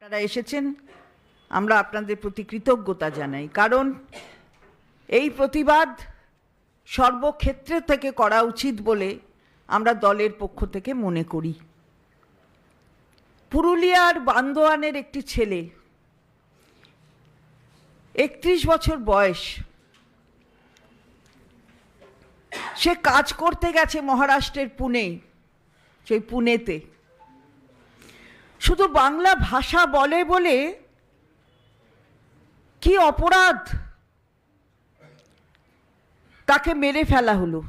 আপনারা এসেছেন, আমরা আপনাদের প্রতি কৃতজ্ঞতা জানাই। কারণ এই প্রতিবাদ সর্বক্ষেত্রে থেকে করা উচিত বলে আমরা দলের পক্ষ থেকে মনে করি। পুরুলিয়ার বান্দোয়ানের একটি ছেলে, 31 বছর বয়স, সে কাজ করতে গেছে মহারাষ্ট্রের পুনে, সেই পুনেতে। শুধু বাংলা ভাষা বলে বলে কি অপরাধ, তাকে মেরে ফেলা হলো।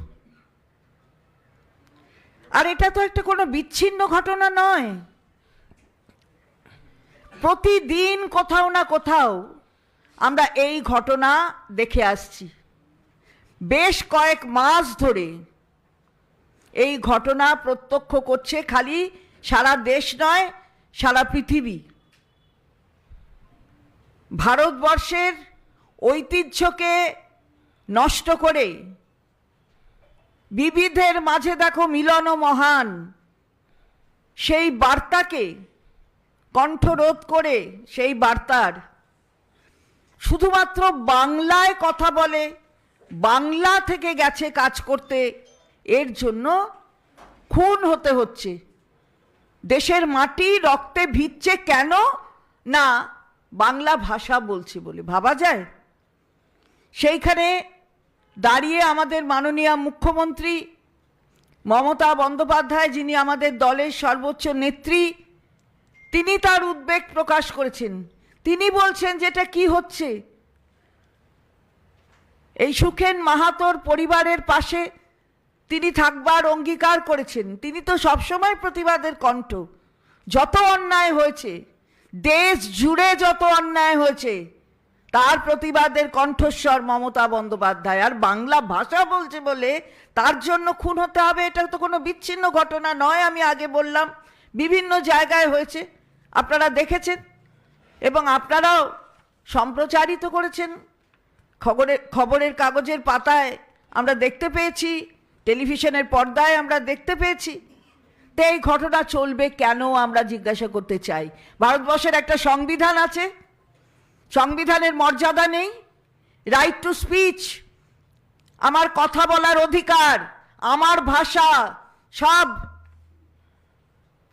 আর এটা তো একটা কোনো বিচ্ছিন্ন ঘটনা নয়, প্রতিদিন কোথাও না কোথাও আমরা এই ঘটনা দেখে আসছি। বেশ কয়েক মাস ধরে এই ঘটনা প্রত্যক্ষ করছে খালি সারা দেশ নয়, সারা পৃথিবী। ভারতবর্ষের ঐতিহ্যকে নষ্ট করে বিবিধের মাঝে দেখো মিলন মহান, সেই বার্তাকে কণ্ঠরোধ করে, সেই বার্তার শুধুমাত্র বাংলায় কথা বলে, বাংলা থেকে গেছে কাজ করতে, এর জন্য খুন হতে হচ্ছে। দেশের মাটি রক্তে ভিজছে কেন না বাংলা ভাষা বলছে বলে। ভাবা যায়? সেইখানে দাঁড়িয়ে আমাদের মাননীয় মুখ্যমন্ত্রী মমতা বন্দ্যোপাধ্যায়, যিনি আমাদের দলের সর্বোচ্চ নেত্রী, তিনি তার উদ্বেগ প্রকাশ করেছেন। তিনি বলছেন যেটা কি হচ্ছে, এই সুখেন মাহাতোর পরিবারের পাশে তিনি থাকবার অঙ্গীকার করেছেন। তিনি তো সবসময় প্রতিবাদের কণ্ঠ। যত অন্যায় হয়েছে, দেশ জুড়ে যত অন্যায় হয়েছে, তার প্রতিবাদের কণ্ঠস্বর মমতা বন্দ্যোপাধ্যায়। আর বাংলা ভাষা বলছে বলে তার জন্য খুন হতে হবে, এটা তো কোনো বিচ্ছিন্ন ঘটনা নয়। আমি আগে বললাম, বিভিন্ন জায়গায় হয়েছে, আপনারা দেখেছেন এবং আপনারাও সম্প্রচারিত করেছেন। খবরের কাগজের পাতায় আমরা দেখতে পেয়েছি, টেলিভিশনের পর্দায় আমরা দেখতে পেয়েছি। তো এই ঘটনা চলবে কেন আমরা জিজ্ঞাসা করতে চাই। ভারতবর্ষের একটা সংবিধান আছে, সংবিধানের মর্যাদা নেই? রাইট টু স্পিচ, আমার কথা বলার অধিকার, আমার ভাষা, সব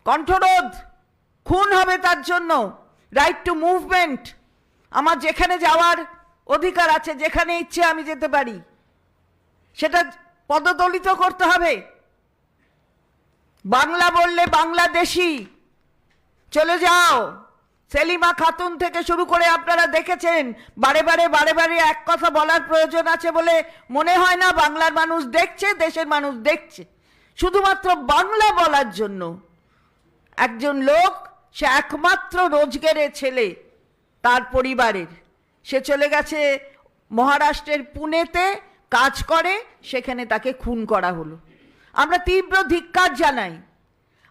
কণ্ঠরোধ, খুন হবে তার জন্য। রাইট টু মুভমেন্ট, আমার যেখানে যাওয়ার অধিকার আছে, যেখানে ইচ্ছে আমি যেতে পারি, সেটা পদদলিত করতে হবে। বাংলা বললে বাংলাদেশি, চলে যাও। সেলিমা খাতুন থেকে শুরু করে আপনারা দেখেছেন, বারে বারে এক কথা বলার প্রয়োজন আছে বলে মনে হয় না। বাংলার মানুষ দেখছে, দেশের মানুষ দেখছে। শুধুমাত্র বাংলা বলার জন্য একজন লোক, সে একমাত্র রোজগারের ছেলে তার পরিবারের, সে চলে গেছে মহারাষ্ট্রের পুনেতে কাজ করে, সেখানে তাকে খুন করা হলো। আমরা তীব্র ধিক্কার জানাই।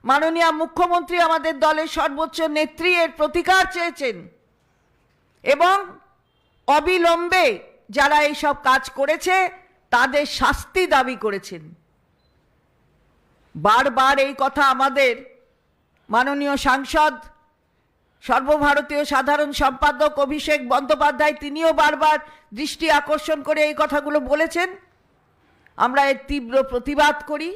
মাননীয় মুখ্যমন্ত্রী, আমাদের দলের সর্বোচ্চ নেত্রী, এর প্রতিকার চেয়েছেন এবং অবিলম্বে যারা এইসব কাজ করেছে তাদের শাস্তি দাবি করেছেন। বারবার এই কথা আমাদের মাননীয় সাংসদ, সর্বভারতীয় সাধারণ সম্পাদক অভিষেক বন্দ্যোপাধ্যায়, তিনিও বারবার দৃষ্টি আকর্ষণ করে এই কথাগুলো বলেছেন। আমরা এর তীব্র প্রতিবাদ করি।